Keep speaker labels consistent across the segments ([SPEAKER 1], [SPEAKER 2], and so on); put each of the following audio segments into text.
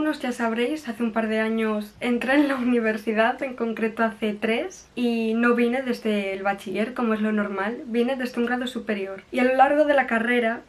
[SPEAKER 1] algunos ya sabréis, hace un par de años entré en la universidad, en concreto hace 3, y no vine desde el bachiller, como es lo normal, vine desde un grado superior. Y a lo largo de la carrera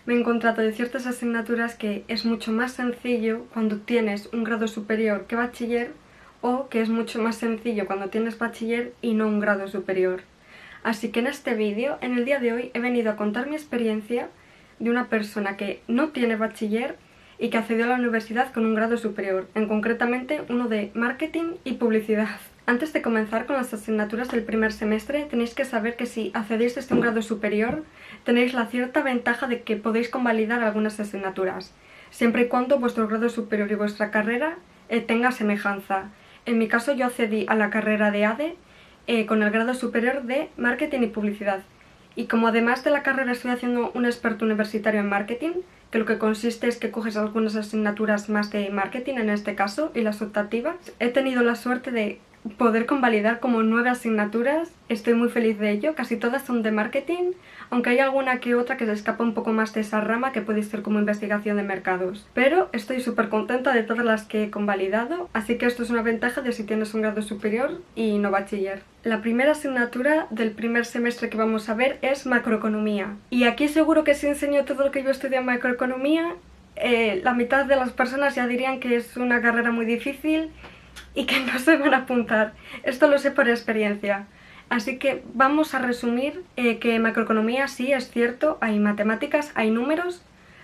[SPEAKER 1] me he encontrado en ciertas asignaturas que es mucho más sencillo cuando tienes un grado superior que bachiller, o que es mucho más sencillo cuando tienes bachiller y no un grado superior. Así que en este vídeo, en el día de hoy, he venido a contar mi experiencia de una persona que no tiene bachiller y que accedió a la universidad con un grado superior, en concretamente uno de marketing y publicidad. Antes de comenzar con las asignaturas del primer semestre, tenéis que saber que si accedéis desde un grado superior, tenéis la cierta ventaja de que podéis convalidar algunas asignaturas, siempre y cuando vuestro grado superior y vuestra carrera tenga semejanza. En mi caso yo accedí a la carrera de ADE con el grado superior de marketing y publicidad. Y como además de la carrera estoy haciendo un experto universitario en marketing, que lo que consiste es que coges algunas asignaturas más de marketing en este caso y las optativas, he tenido la suerte de poder convalidar como 9 asignaturas. Estoy muy feliz de ello, casi todas son de marketing, aunque hay alguna que otra que se escapa un poco más de esa rama que puede ser como investigación de mercados. Pero estoy súper contenta de todas las que he convalidado, así que esto es una ventaja de si tienes un grado superior y no bachiller. La primera asignatura del primer semestre que vamos a ver es macroeconomía. Y aquí seguro que si enseño todo lo que yo estudié en macroeconomía, la mitad de las personas ya dirían que es una carrera muy difícil y que no se van a apuntar. Esto lo sé por experiencia. Así que vamos a resumir que macroeconomía sí es cierto, hay matemáticas, hay números,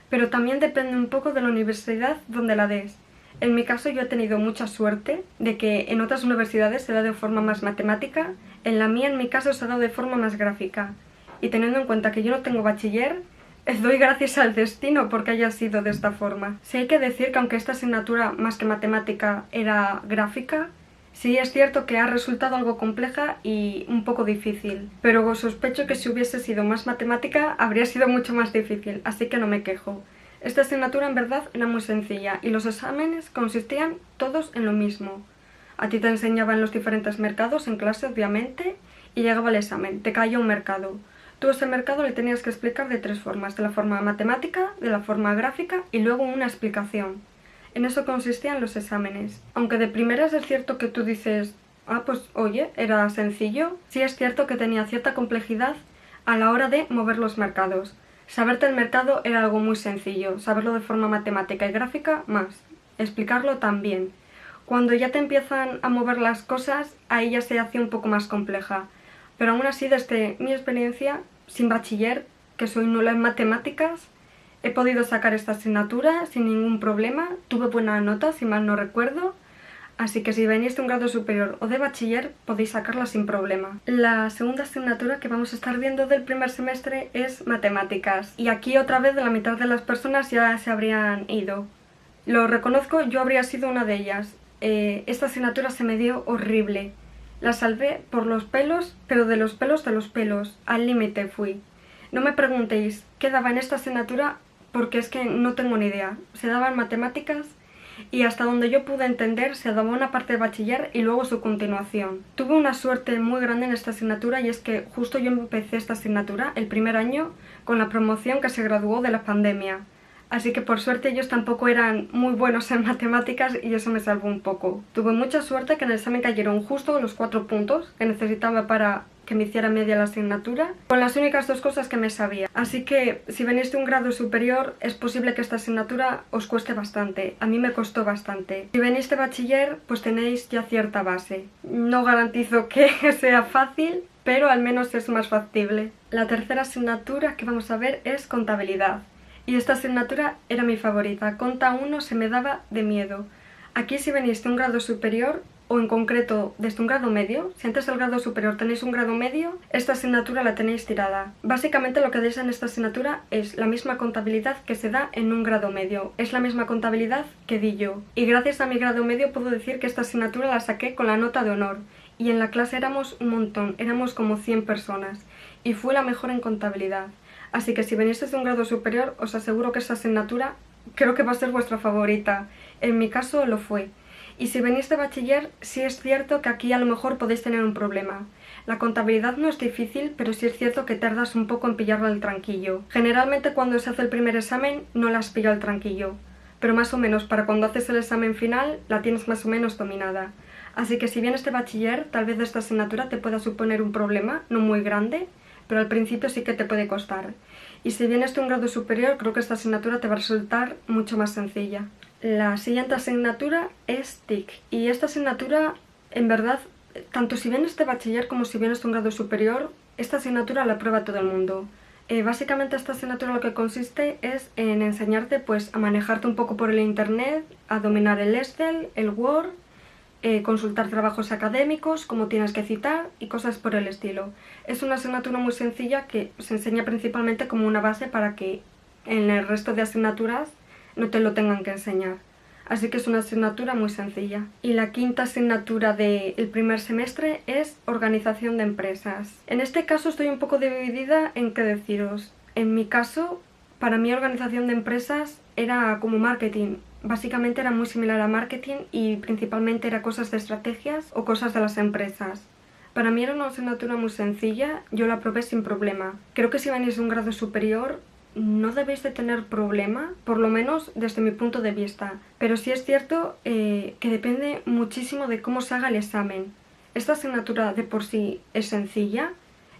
[SPEAKER 1] pero también depende un poco de la universidad donde la des. En mi caso yo he tenido mucha suerte de que en otras universidades se da de forma más matemática, en la mía en mi caso se ha dado de forma más gráfica. Y teniendo en cuenta que yo no tengo bachiller, doy gracias al destino porque haya sido de esta forma. Sí hay que decir que aunque esta asignatura más que matemática era gráfica, sí es cierto que ha resultado algo compleja y un poco difícil, pero sospecho que si hubiese sido más matemática habría sido mucho más difícil, así que no me quejo. Esta asignatura en verdad era muy sencilla y los exámenes consistían todos en lo mismo. A ti te enseñaban los diferentes mercados en clase, obviamente, y llegaba el examen, te caía un mercado. Tú ese mercado le tenías que explicar de 3 formas, de la forma matemática, de la forma gráfica y luego una explicación. En eso consistían los exámenes. Aunque de primeras es cierto que tú dices, pues oye, era sencillo, sí es cierto que tenía cierta complejidad a la hora de mover los mercados. Saberte el mercado era algo muy sencillo, saberlo de forma matemática y gráfica más, explicarlo también. Cuando ya te empiezan a mover las cosas, ahí ya se hace un poco más compleja. Pero aún así, desde mi experiencia, sin bachiller, que soy nula en matemáticas, he podido sacar esta asignatura sin ningún problema, tuve buena nota, si mal no recuerdo, así que si venís de un grado superior o de bachiller, podéis sacarla sin problema. La segunda asignatura que vamos a estar viendo del primer semestre es matemáticas, y aquí otra vez la mitad de las personas ya se habrían ido. Lo reconozco, yo habría sido una de ellas. Esta asignatura se me dio horrible. La salvé por los pelos, pero de los pelos, al límite fui. No me preguntéis qué daba en esta asignatura porque es que no tengo ni idea. Se daban matemáticas y hasta donde yo pude entender se daba una parte de bachiller y luego su continuación. Tuve una suerte muy grande en esta asignatura y es que justo yo empecé esta asignatura el primer año con la promoción que se graduó de la pandemia. Así que por suerte ellos tampoco eran muy buenos en matemáticas y eso me salvó un poco. Tuve mucha suerte que en el examen cayeron justo los 4 puntos que necesitaba para que me hiciera media la asignatura, con las únicas 2 cosas que me sabía. Así que si venís de un grado superior es posible que esta asignatura os cueste bastante. A mí me costó bastante. Si venís de bachiller pues tenéis ya cierta base. No garantizo que sea fácil, pero al menos es más factible. La tercera asignatura que vamos a ver es contabilidad. Y esta asignatura era mi favorita. Conta 1 se me daba de miedo. Aquí si venís de un grado superior, o en concreto desde un grado medio, si antes del grado superior tenéis un grado medio, esta asignatura la tenéis tirada. Básicamente lo que deis en esta asignatura es la misma contabilidad que se da en un grado medio. Es la misma contabilidad que di yo. Y gracias a mi grado medio puedo decir que esta asignatura la saqué con la nota de honor. Y en la clase éramos un montón, éramos como 100 personas. Y fue la mejor en contabilidad. Así que si venís desde un grado superior, os aseguro que esa asignatura creo que va a ser vuestra favorita. En mi caso lo fue. Y si venís de bachiller, sí es cierto que aquí a lo mejor podéis tener un problema. La contabilidad no es difícil, pero sí es cierto que tardas un poco en pillarlo al tranquillo. Generalmente cuando se hace el primer examen no las pillo al tranquillo. pero más o menos para cuando haces el examen final la tienes más o menos dominada. Así que si vienes de bachiller, tal vez esta asignatura te pueda suponer un problema, no muy grande, pero al principio sí que te puede costar. Y si vienes de un grado superior, creo que esta asignatura te va a resultar mucho más sencilla. La siguiente asignatura es TIC, y esta asignatura, en verdad, tanto si vienes de bachiller como si vienes de un grado superior, esta asignatura la aprueba todo el mundo. Básicamente esta asignatura lo que consiste es en enseñarte pues a manejarte un poco por el internet, a dominar el Excel, el Word, consultar trabajos académicos, cómo tienes que citar y cosas por el estilo. Es una asignatura muy sencilla que se enseña principalmente como una base para que en el resto de asignaturas no te lo tengan que enseñar. Así que es una asignatura muy sencilla. Y la quinta asignatura del primer semestre es Organización de Empresas. En este caso estoy un poco dividida en qué deciros. En mi caso, para mí Organización de Empresas era como marketing. Básicamente era muy similar a marketing y principalmente era cosas de estrategias o cosas de las empresas. Para mí era una asignatura muy sencilla, yo la aprobé sin problema. Creo que si venís de un grado superior no debéis de tener problema, por lo menos desde mi punto de vista. Pero sí es cierto que depende muchísimo de cómo se haga el examen. Esta asignatura de por sí es sencilla,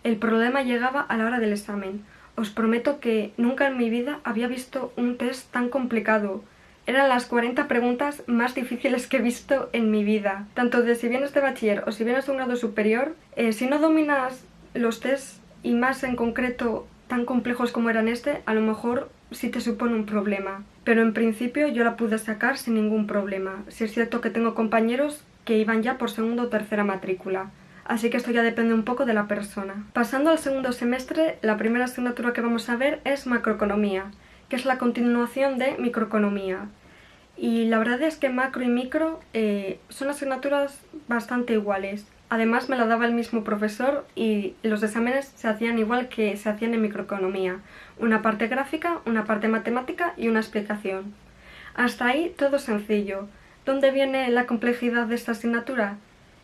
[SPEAKER 1] el problema llegaba a la hora del examen. Os prometo que nunca en mi vida había visto un test tan complicado. Eran las 40 preguntas más difíciles que he visto en mi vida. Tanto de si vienes de bachiller o si vienes de un grado superior, si no dominas los tests y más en concreto tan complejos como eran este, a lo mejor sí te supone un problema. Pero en principio yo la pude sacar sin ningún problema. Sí es cierto que tengo compañeros que iban ya por segunda o tercera matrícula. Así que esto ya depende un poco de la persona. Pasando al segundo semestre, la primera asignatura que vamos a ver es macroeconomía, que es la continuación de microeconomía. Y la verdad es que macro y micro son asignaturas bastante iguales. Además me la daba el mismo profesor y los exámenes se hacían igual que se hacían en microeconomía. Una parte gráfica, una parte matemática y una explicación. Hasta ahí todo sencillo. ¿Dónde viene la complejidad de esta asignatura?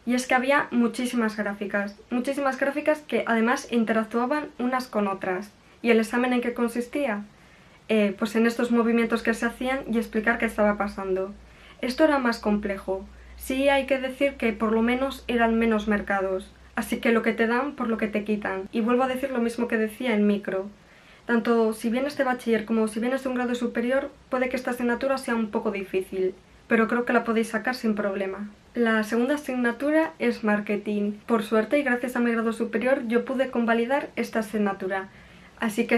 [SPEAKER 1] Y es que había muchísimas gráficas que además interactuaban unas con otras. ¿Y el examen en qué consistía? Pues en estos movimientos que se hacían y explicar qué estaba pasando. Esto era más complejo. Sí hay que decir que por lo menos eran menos mercados, así que lo que te dan por lo que te quitan. Y vuelvo a decir lo mismo que decía en micro. Tanto si vienes de bachiller como si vienes de un grado superior, puede que esta asignatura sea un poco difícil, pero creo que la podéis sacar sin problema. La segunda asignatura es marketing. Por suerte y gracias a mi grado superior yo pude convalidar esta asignatura. Así que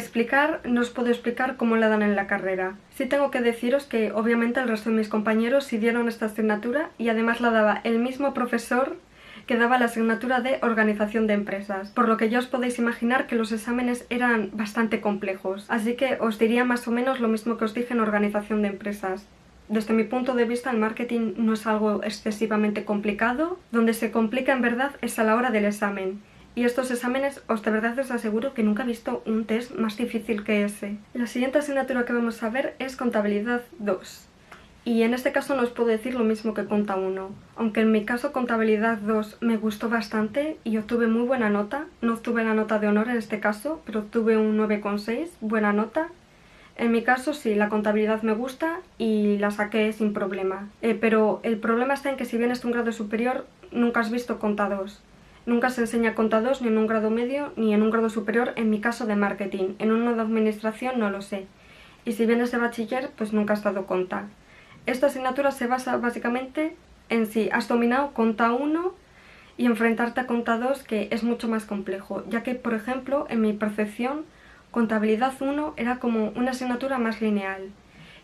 [SPEAKER 1] no os puedo explicar cómo la dan en la carrera. Sí tengo que deciros que obviamente el resto de mis compañeros sí dieron esta asignatura y además la daba el mismo profesor que daba la asignatura de Organización de Empresas, por lo que ya os podéis imaginar que los exámenes eran bastante complejos. Así que os diría más o menos lo mismo que os dije en Organización de Empresas. Desde mi punto de vista el marketing no es algo excesivamente complicado, donde se complica en verdad es a la hora del examen. Y estos exámenes, de verdad os aseguro que nunca he visto un test más difícil que ese. La siguiente asignatura que vamos a ver es Contabilidad 2. Y en este caso no os puedo decir lo mismo que Conta 1. Aunque en mi caso Contabilidad 2 me gustó bastante y obtuve muy buena nota. No obtuve la nota de honor en este caso, pero obtuve un 9,6, buena nota. En mi caso sí, la contabilidad me gusta y la saqué sin problema. Pero el problema está en que si vienes de un grado superior, nunca has visto Conta 2. Nunca se enseña Conta 2 ni en un grado medio ni en un grado superior, en mi caso de marketing. En uno de administración no lo sé. Y si vienes de bachiller, pues nunca has dado Conta. Esta asignatura se basa básicamente en si has dominado Conta 1 y enfrentarte a Conta 2, que es mucho más complejo, ya que, por ejemplo, en mi percepción, Contabilidad 1 era como una asignatura más lineal.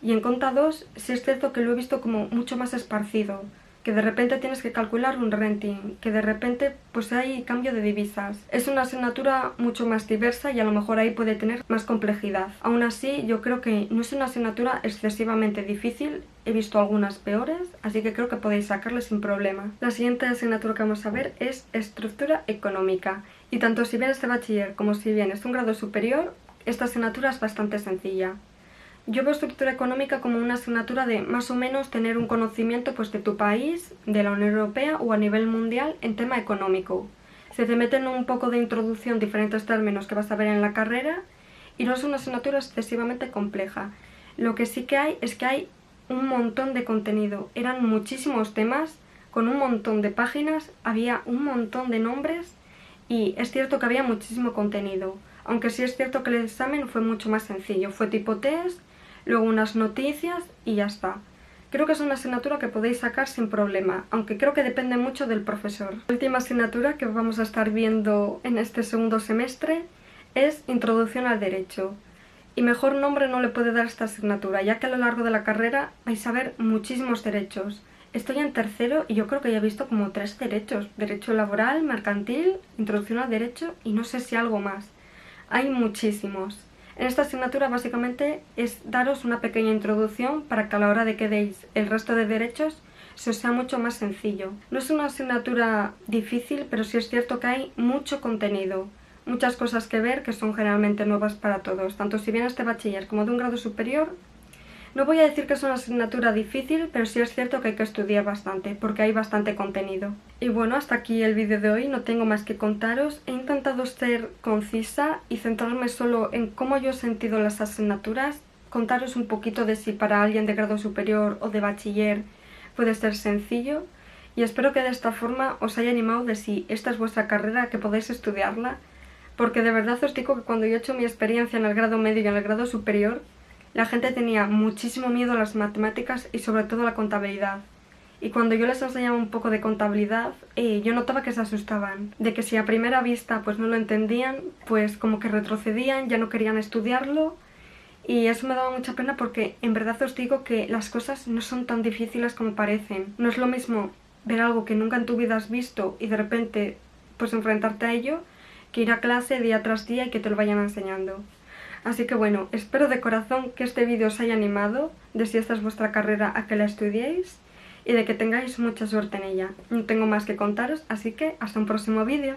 [SPEAKER 1] Y en Conta 2 sí es cierto que lo he visto como mucho más esparcido, que de repente tienes que calcular un renting, que de repente pues hay cambio de divisas. Es una asignatura mucho más diversa y a lo mejor ahí puede tener más complejidad. Aún así, yo creo que no es una asignatura excesivamente difícil, he visto algunas peores, así que creo que podéis sacarle sin problema. La siguiente asignatura que vamos a ver es Estructura Económica, y tanto si vienes de bachiller como si vienes de un grado superior, esta asignatura es bastante sencilla. Yo veo estructura económica como una asignatura de más o menos tener un conocimiento pues, de tu país, de la Unión Europea o a nivel mundial en tema económico. Se te meten un poco de introducción diferentes términos que vas a ver en la carrera y no es una asignatura excesivamente compleja. Lo que sí que hay es que hay un montón de contenido. Eran muchísimos temas, con un montón de páginas, había un montón de nombres y es cierto que había muchísimo contenido. Aunque sí es cierto que el examen fue mucho más sencillo. Fue tipo test, luego unas noticias y ya está. Creo que es una asignatura que podéis sacar sin problema, aunque creo que depende mucho del profesor. La última asignatura que vamos a estar viendo en este segundo semestre es Introducción al Derecho. Y mejor nombre no le puede dar esta asignatura, ya que a lo largo de la carrera vais a ver muchísimos derechos. Estoy en tercero y yo creo que ya he visto como 3 derechos. Derecho laboral, mercantil, introducción al derecho y no sé si algo más. Hay muchísimos. En esta asignatura básicamente es daros una pequeña introducción para que a la hora de que deis el resto de derechos se os sea mucho más sencillo. No es una asignatura difícil, pero sí es cierto que hay mucho contenido. Muchas cosas que ver que son generalmente nuevas para todos, tanto si vienes de bachiller como de un grado superior. No voy a decir que es una asignatura difícil, pero sí es cierto que hay que estudiar bastante, porque hay bastante contenido. Y bueno, hasta aquí el vídeo de hoy, no tengo más que contaros. He intentado ser concisa y centrarme solo en cómo yo he sentido las asignaturas, contaros un poquito de si para alguien de grado superior o de bachiller puede ser sencillo, y espero que de esta forma os haya animado de si esta es vuestra carrera, que podéis estudiarla, porque de verdad os digo que cuando yo he hecho mi experiencia en el grado medio y en el grado superior, la gente tenía muchísimo miedo a las matemáticas y sobre todo a la contabilidad. Y cuando yo les enseñaba un poco de contabilidad, yo notaba que se asustaban. De que si a primera vista pues no lo entendían, pues como que retrocedían, ya no querían estudiarlo. Y eso me daba mucha pena porque en verdad os digo que las cosas no son tan difíciles como parecen. No es lo mismo ver algo que nunca en tu vida has visto y de repente pues enfrentarte a ello, que ir a clase día tras día y que te lo vayan enseñando. Así que bueno, espero de corazón que este vídeo os haya animado, de si esta es vuestra carrera a que la estudiéis y de que tengáis mucha suerte en ella. No tengo más que contaros, así que hasta un próximo vídeo.